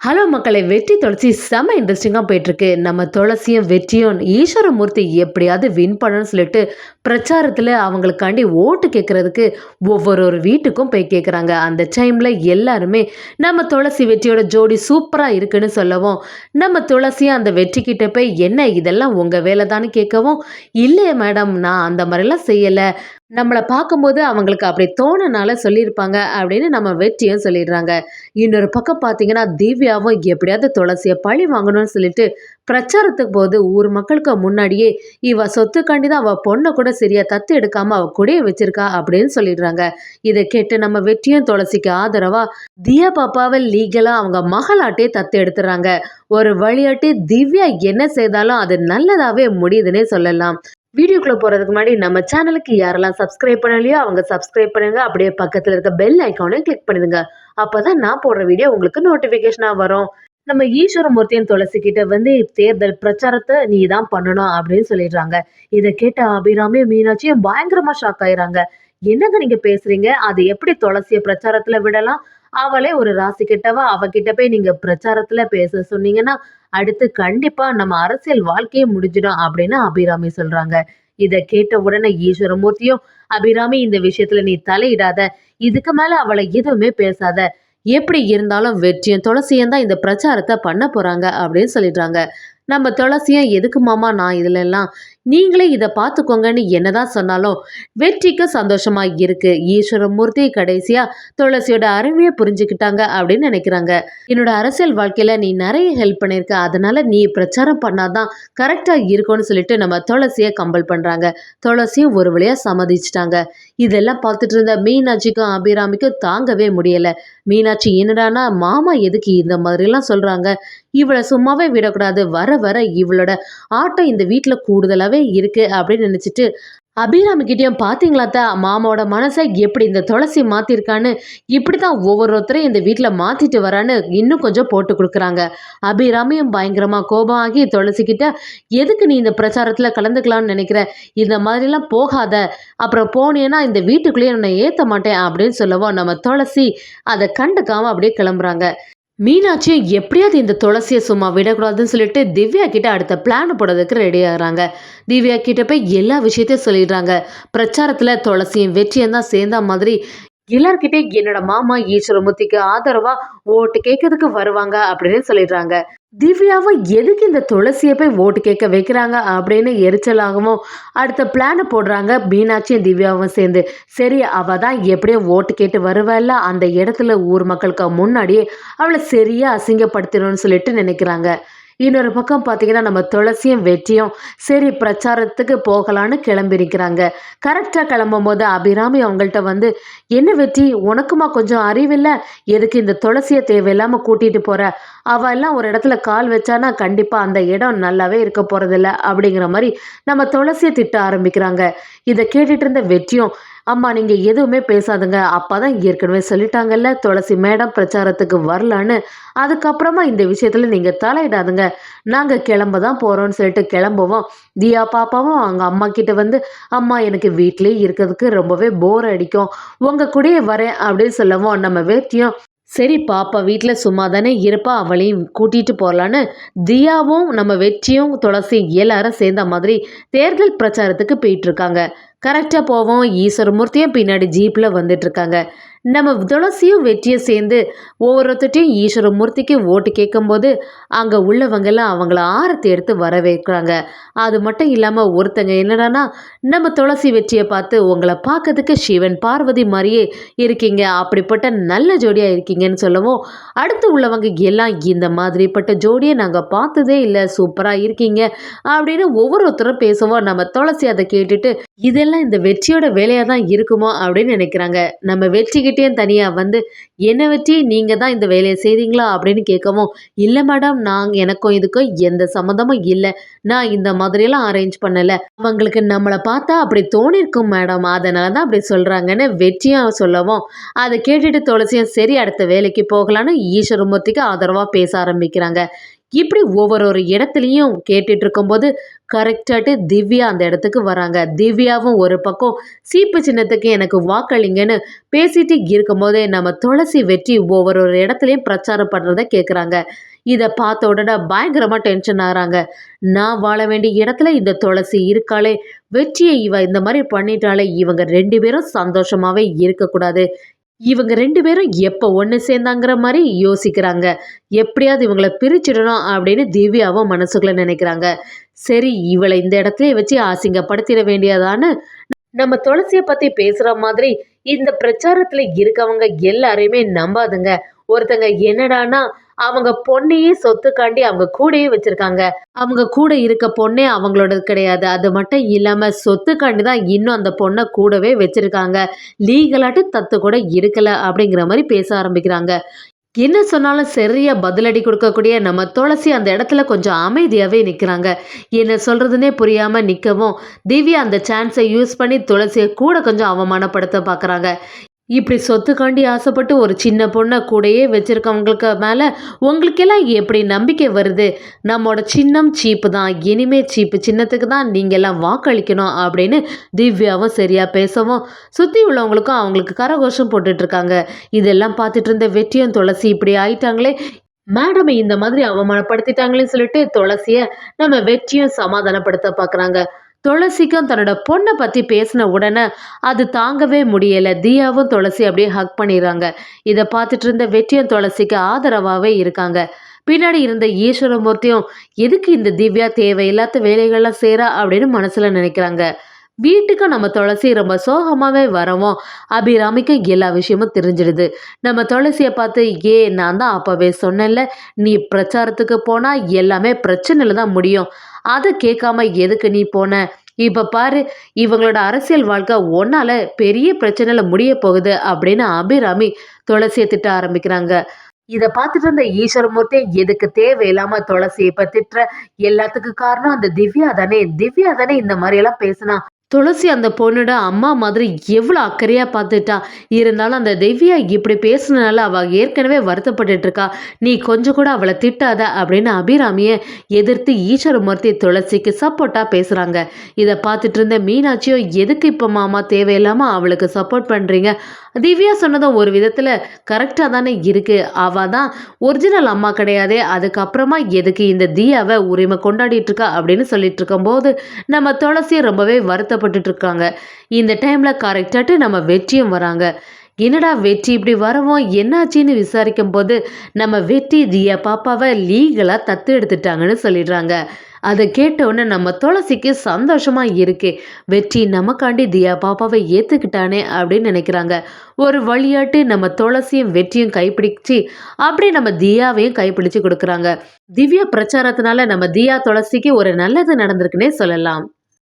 Hello மக்களை, வெற்றி துளசி செம்ம இன்ட்ரெஸ்டிங்காக போயிட்டுருக்கு. நம்ம துளசியும் வெற்றியும் ஈஸ்வரமூர்த்தி எப்படியாவது வின் பண்ணணும்னு சொல்லிட்டு பிரச்சாரத்தில் அவங்களுக்காண்டி ஓட்டு கேட்குறதுக்கு ஒவ்வொரு வீட்டுக்கும் போய் கேட்குறாங்க. அந்த டைமில் எல்லாருமே நம்ம துளசி வெற்றியோட ஜோடி சூப்பராக இருக்குன்னு சொல்லவும், நம்ம துளசியும் அந்த வெற்றிக்கிட்ட போய் என்ன இதெல்லாம் உங்கள் வேலை தான்னு கேட்கவும், இல்லையே மேடம், நான் அந்த மாதிரிலாம் செய்யலை, நம்மளை பார்க்கும்போது அவங்களுக்கு அப்படி தோணுனால சொல்லியிருப்பாங்க அப்படின்னு நம்ம வெற்றியும் சொல்லிடுறாங்க. இன்னொரு பக்கம் பார்த்தீங்கன்னா, திவ்யாவும் எப்படியாவது துளசியை பழி வாங்கணும்னு சொல்லிட்டு பிரச்சாரத்துக்கு போது ஊர் மக்களுக்கு முன்னாடியே இவ சொத்துக்காண்டி தான் அவ பொண்ணை கூட சரியா தத்து எடுக்காம அவ கூடயே வச்சிருக்கா அப்படின்னு சொல்லிடுறாங்க. இதை கேட்டு நம்ம வெற்றியும் துளசிக்கு ஆதரவா தியா பாப்பாவை லீகலா அவங்க மகளாட்டே தத்து எடுத்துறாங்க. ஒரு வழியாட்டி திவ்யா என்ன செய்தாலும் அது நல்லதாவே முடியுதுன்னே சொல்லலாம். வீடியோக்குள்ள போறதுக்கு முன்னாடி நம்ம சேனலுக்கு யாரெல்லாம் சப்ஸ்கிரைப் பண்ணலையோ அவங்க சப்ஸ்கிரைப் பண்ணுங்க. அப்படியே பக்கத்துல இருக்க பெல் ஐக்கானையும் கிளிக் பண்ணிடுங்க. அப்பதான் நான் போடுற வீடியோ உங்களுக்கு நோட்டிபிகேஷனா வரும். நம்ம ஈஸ்வரமூர்த்தியின் துளசி கிட்ட வந்து தேர்தல் பிரச்சாரத்தை நீ தான் பண்ணணும் அப்படின்னு சொல்லிடுறாங்க. இதை கேட்ட அபிராமியும் மீனாட்சியும் பயங்கரமா ஷாக் ஆயிடுறாங்க. என்னங்க நீங்க பேசுறீங்க? அது எப்படி துளசிய பிரச்சாரத்துல விடலாம்? அவளே ஒரு ராசி கிட்டவா, அவகிட்ட போய் நீங்க பிரச்சாரத்துல பேச சொன்னீங்கன்னா அடுத்து கண்டிப்பா நம்ம அரசியல் வாழ்க்கையே முடிஞ்சிடும் அப்படின்னு அபிராமி சொல்றாங்க. இத கேட்ட உடனே ஈஸ்வரமூர்த்தியும், அபிராமி இந்த விஷயத்துல நீ தலையிடாத, இதுக்கு மேல அவளை எதுவுமே பேசாத, எப்படி இருந்தாலும் வெற்றியும் துளசியும் தான் இந்த பிரச்சாரத்தை பண்ண போறாங்க அப்படின்னு சொல்லிடுறாங்க. நம்ம துளசியும் எதுக்கு மாமா நான் இதுல எல்லாம், நீங்களே இதை பார்த்துக்கோங்கன்னு என்னதான் சொன்னாலும் வெற்றிக்கு சந்தோஷமா இருக்கு. ஈஸ்வரமூர்த்தி கடைசியா துளசியோட அருமையை புரிஞ்சுக்கிட்டாங்க அப்படின்னு நினைக்கிறாங்க. என்னோட அரசியல் வாழ்க்கையில நீ நிறைய ஹெல்ப் பண்ணியிருக்க, அதனால நீ பிரச்சாரம் பண்ணாதான் கரெக்டா இருக்கும்னு சொல்லிட்டு நம்ம துளசியை கம்பல் பண்றாங்க. துளசியும் ஒரு வழியா சம்மதிச்சிட்டாங்க. இதெல்லாம் பார்த்துட்டு இருந்த மீனாட்சிக்கும் அபிராமிக்கும் தாங்கவே முடியல. மீனாட்சி என்னடானா மாமா எதுக்கு இந்த மாதிரிலாம் சொல்றாங்க, இவளை சும்மாவே விடக்கூடாது, வர வர இவளோட ஆட்டம் இந்த வீட்டில் கூடுதலாகவே இருக்கு அப்படின்னு நினச்சிட்டு அபிராமி கிட்டேயும் பார்த்தீங்களாத்தா மாமாவோட மனசை எப்படி இந்த துளசி மாற்றிருக்கான்னு, இப்படி தான் ஒவ்வொருத்தரையும் இந்த வீட்டில் மாற்றிட்டு வரான்னு இன்னும் கொஞ்சம் போட்டு கொடுக்குறாங்க. அபிராமியும் பயங்கரமாக கோபம் ஆகி துளசிக்கிட்ட, எதுக்கு நீ இந்த பிரச்சாரத்தில் கலந்துக்கலாம்னு நினைக்கிற, இந்த மாதிரிலாம் போகாத, அப்புறம் போனேன்னா இந்த வீட்டுக்குள்ளேயே உன்னை ஏற்ற மாட்டேன் அப்படின்னு சொல்லவும் நம்ம துளசி அதை கண்டுக்காமல் அப்படியே கிளம்புறாங்க. மீனாட்சியும் எப்படியாவது இந்த துளசியை சும்மா விடக்கூடாதுன்னு சொல்லிட்டு திவ்யா கிட்ட அடுத்த பிளான் போடுறதுக்கு ரெடி ஆகுறாங்க. திவ்யா கிட்ட போய் எல்லா விஷயத்தையும் சொல்லிடுறாங்க. பிரச்சாரத்துல துளசியும் வெற்றியும் தான் சேர்ந்த மாதிரி எல்லார்கிட்டையும் என்னோட மாமா ஈஸ்வரமூர்த்திக்கு ஆதரவா ஓட்டு கேட்கறதுக்கு வருவாங்க அப்படின்னு சொல்லிடுறாங்க. திவ்யாவும் எதுக்கு இந்த துளசியை போய் ஓட்டு கேட்க வைக்கிறாங்க அப்படின்னு எரிச்சலாகவும் அடுத்த பிளானை போடுறாங்க. மீனாட்சியும் திவ்யாவும் சேர்ந்து, சரி அவ தான் எப்படியும் ஓட்டு கேட்டு வருவாள்ல, அந்த இடத்துல ஊர் மக்களுக்கு முன்னாடியே அவளை சரியா அசிங்கப்படுத்தணும்னு சொல்லிட்டு நினைக்கிறாங்க. இன்னொரு பக்கம் பார்த்தீங்கன்னா, நம்ம துளசியும் வெற்றியும் சரி பிரச்சாரத்துக்கு போகலான்னு கிளம்பிருக்கிறாங்க. கரெக்டாக கிளம்பும் போது அபிராமி அவங்கள்ட்ட வந்து, என்ன வெற்றி, உனக்குமா கொஞ்சம் அறிவில்ல, எதுக்கு இந்த துளசியை தேவையில்லாமல் கூட்டிகிட்டு போகிற, அவள் எல்லாம் ஒரு இடத்துல கால் வச்சானா கண்டிப்பாக அந்த இடம் நல்லாவே இருக்க போகிறதில்ல அப்படிங்கிற மாதிரி நம்ம துளசியை திட்ட ஆரம்பிக்கிறாங்க. இதை கேட்டுட்டு இருந்த வெற்றியும், அம்மா நீங்கள் எதுவுமே பேசாதுங்க, அப்போ தான் ஏற்கனவே சொல்லிட்டாங்கல்ல துளசி மேடம் பிரச்சாரத்துக்கு வரலான்னு, அதுக்கப்புறமா இந்த விஷயத்தில் நீங்கள் தலையிடாதுங்க, நாங்கள் கிளம்ப தான் போகிறோம்னு சொல்லிட்டு கிளம்புவோம். தியா பாப்பாவும் அவங்க அம்மா கிட்ட வந்து, அம்மா எனக்கு வீட்டிலே இருக்கிறதுக்கு ரொம்பவே போர் அடிக்கும், உங்கள் கூடயே வரேன் அப்படின்னு சொல்லவும் நம்ம வேட்டியும், சரி பாப்பா வீட்டில் சும்மா தானே இருப்பா, அவளையும் கூட்டிகிட்டு போகலான்னு தியாவும் நம்ம வெற்றியும் துளசி எல்லாரும் சேர்ந்த மாதிரி தேர்தல் பிரச்சாரத்துக்கு போயிட்டுருக்காங்க. கரெக்டாக போவோம், ஈஸ்வரமூர்த்தியும் பின்னாடி ஜீப்பில் வந்துட்டுருக்காங்க. நம்ம துளசியும் வெற்றியும் சேர்ந்து ஒவ்வொருத்தையும் ஈஸ்வரமூர்த்திக்கு ஓட்டு கேட்கும்போது அங்கே உள்ளவங்கெல்லாம் அவங்கள ஆரத்தி எடுத்து வரவேற்கிறாங்க. அது மட்டும் இல்லாமல் ஒருத்தங்க என்னடானா நம்ம துளசி வெற்றியை பார்த்து, உங்களை பார்க்கறதுக்கு சிவன் பார்வதி மாதிரியே இருக்கீங்க, அப்படிப்பட்ட நல்ல ஜோடியாக இருக்கீங்கன்னு சொல்லவும் அடுத்து உள்ளவங்க எல்லாம் இந்த மாதிரிப்பட்ட ஜோடியை நாங்கள் பார்த்ததே இல்லை, சூப்பராக இருக்கீங்க அப்படின்னு ஒவ்வொருத்தரும் பேசுவோம். நம்ம துளசி அதை கேட்டுட்டு இதெல்லாம் இந்த வெற்றியோட வேலையாக தான் இருக்குமோ அப்படின்னு நினைக்கிறாங்க. நம்ம வெற்றிக்கிட்டேயும் தனியாக வந்து, என்ன வெற்றி நீங்கள் தான் இந்த வேலையை செய்தீங்களா அப்படின்னு கேட்கவும், இல்லை மேடம், எனக்கும் இதுக்கும் எந்த சம்மந்தமும் இல்லை, நான் இந்த மாதிரியெல்லாம் அரேஞ்ச் பண்ணலை, அவங்களுக்கு நம்மளை பார்த்தா அப்படி தோணிருக்கும் மேடம், அதனால தான் அப்படி சொல்கிறாங்கன்னு வெற்றியும் சொல்லவும் அதை கேட்டுட்டு துளசியும் சரி அடுத்த வேலைக்கு போகலான்னு ஈஸ்வரமூர்த்திக்கு ஆதரவாக பேச ஆரம்பிக்கிறாங்க. இப்படி ஒவ்வொரு இடத்துலையும் கேட்டுட்டு இருக்கும்போது கரெக்டாட்டு திவ்யா அந்த இடத்துக்கு வராங்க. திவ்யாவும் ஒரு பக்கம் சீப்பு சின்னத்துக்கு எனக்கு வாக்களிங்கன்னு பேசிட்டு இருக்கும்போதே நம்ம துளசி வெற்றி ஒவ்வொரு இடத்துலையும் பிரச்சாரம் பண்ணுறத கேட்குறாங்க. இதை பார்த்த உடனே பயங்கரமாக டென்ஷன் ஆகிறாங்க. நான் வாழ வேண்டிய இடத்துல இந்த துளசி இருக்காளே, வெற்றியை இவ இந்த மாதிரி பண்ணிட்டாலே, இவங்க 2 பேரும் சந்தோஷமாவே இருக்கக்கூடாது. இவங்க 2 பேரும் எப்போ ஒன்று சேர்ந்தாங்கிற மாதிரி யோசிக்கிறாங்க. எப்படியாவது இவங்கள பிரிச்சிடணும் அப்படின்னு திவ்யாவும் மனசுக்குள்ள நினைக்கிறாங்க. சரி, இவளை இந்த இடத்துலயே வச்சு அசிங்கப்படுத்திட வேண்டியதான்னு நம்ம துளசிய பத்தி பேசுற மாதிரி இந்த பிரச்சாரத்துல இருக்கவங்க எல்லாரையுமே நம்பாதுங்க. ஒருத்தங்க என்னடான்னா அவங்க பொண்ணையே சொத்துக்காண்டி அவங்க கூடயே வச்சிருக்காங்க. அவங்க கூட இருக்க பொண்ணே அவங்களோடது கிடையாது. அது மட்டும் இல்லாம சொத்துக்காண்டி தான் இன்னும் அந்த பொண்ணை கூடவே வச்சிருக்காங்க. லீகலாட்டு தத்து கூட இருக்கல அப்படிங்கிற மாதிரி பேச ஆரம்பிக்கிறாங்க. என்ன சொன்னாலும் சரியா பதிலடி கொடுக்கக்கூடிய நம்ம துளசி அந்த இடத்துல கொஞ்சம் அமைதியாவே நிற்கிறாங்க. என்ன சொல்றதுனே புரியாம நிற்கவும் திவ்யா அந்த சான்ஸை யூஸ் பண்ணி துளசியை கூட கொஞ்சம் அவமானப்படுத்த பார்க்குறாங்க. இப்படி சொத்துக்காண்டி ஆசைப்பட்டு ஒரு சின்ன பொண்ணை கூடயே வச்சிருக்கவங்களுக்கு மேலே உங்களுக்கெல்லாம் எப்படி நம்பிக்கை வருது? நம்மோட சின்னம் சீப்பு தான், இனிமே சீப்பு சின்னத்துக்கு தான் நீங்கள் எல்லாம் வாக்களிக்கணும் அப்படின்னு திவ்யாவும் சரியாக பேசவும் சுற்றி உள்ளவங்களுக்கும் அவங்களுக்கு கரகோஷம் போட்டுட்ருக்காங்க. இதெல்லாம் பார்த்துட்டு இருந்த வெற்றியும் துளசி இப்படி ஆயிட்டாங்களே, மேடம் இந்த மாதிரி அவமானப்படுத்திட்டாங்களேன்னு சொல்லிட்டு துளசியை நம்ம வெற்றியும் சமாதானப்படுத்த பார்க்குறாங்க. துளசிக்கும் தன்னோட பொண்ணை பற்றி பேசின உடனே அது தாங்கவே முடியலை. தியாவும் துளசி அப்படியே ஹக் பண்ணிடுறாங்க. இதை பார்த்துட்டு இருந்த வெற்றியும் துளசிக்கு ஆதரவாகவே இருக்காங்க. பின்னாடி இருந்த ஈஸ்வரமூர்த்தியும் எதுக்கு இந்த திவ்யா தேவையில்லாத வேலைகள்லாம் செய்கிறா அப்படின்னு மனசில் நினைக்கிறாங்க. வீட்டுக்கு நம்ம துளசி ரொம்ப சோகமாகவே வரவும் அபிராமிக்கு எல்லா விஷயமும் தெரிஞ்சிடுது. நம்ம துளசியை பார்த்து, நான் தான் அப்போவே சொன்னேன்ல, நீ பிரச்சாரத்துக்கு போனால் எல்லாமே பிரச்சனையில் தான் முடியும், அதை கேட்காம எதுக்கு நீ போன? இப்போ பாரு, இவங்களோட அரசியல் வாழ்க்கை ஒன்னால பெரிய பிரச்சனையில் முடிய போகுது அப்படின்னு அபிராமி துளசியை திட்ட ஆரம்பிக்கிறாங்க. இதை பார்த்துட்டு இருந்த ஈஸ்வரமூர்த்தி, எதுக்கு தேவையில்லாம துளசி இப்ப திட்டுற? எல்லாத்துக்கும் காரணம் அந்த திவ்யா தானே, திவ்யா தானே இந்த மாதிரி எல்லாம் பேசினா. துளசி அந்த பொண்ணோட அம்மா மாதிரி எவ்வளோ அக்கறையாக பார்த்துட்டா. இருந்தாலும் அந்த திவ்யா இப்படி பேசுனனால அவள் ஏற்கனவே வருத்தப்பட்டுட்டு இருக்கா. நீ கொஞ்சம் கூட அவளை திட்டாத அப்படின்னு அபிராமியை எதிர்த்து ஈஸ்வரமூர்த்தி துளசிக்கு சப்போர்ட்டாக பேசுகிறாங்க. இதை பார்த்துட்டு இருந்த மீனாட்சியோ, எதுக்கு இப்போ மாமா தேவையில்லாமல் அவளுக்கு சப்போர்ட் பண்ணுறீங்க? திவ்யா சொன்னதும் ஒரு விதத்தில் கரெக்டாக தானே இருக்குது. அவள் தான் ஒரிஜினல் அம்மா கிடையாதே, அதுக்கப்புறமா எதுக்கு இந்த தியாவை உரிமை கொண்டாடிட்டு இருக்கா அப்படின்னு சொல்லிட்டு இருக்கும்போது நம்ம துளசி ரொம்பவே வருத்தப்பட்டுட்டு இருக்காங்க. இந்த டைமில் கரெக்டாட்டு நம்ம வெற்றியும் வராங்க. என்னடா வெற்றி இப்படி வரவும் என்னாச்சின்னு விசாரிக்கும் போது நம்ம வெற்றி தியா பாப்பாவை லீகலாக தத்து எடுத்துட்டாங்கன்னு சொல்லிடுறாங்க. அதை கேட்டவுடனே நம்ம துளசிக்கு சந்தோஷமா இருக்கு. வெற்றி நமக்காண்டி தியா பாப்பாவை ஏற்றுக்கிட்டானே அப்படின்னு நினைக்கிறாங்க. ஒரு வழியாட்டு நம்ம துளசியும் வெற்றியும் கைப்பிடிச்சு அப்படி நம்ம தியாவையும் கைப்பிடிச்சு கொடுக்குறாங்க. திவ்யா பிரச்சாரத்தினால நம்ம தியா துளசிக்கு ஒரு நல்லது நடந்திருக்குன்னே சொல்லலாம்.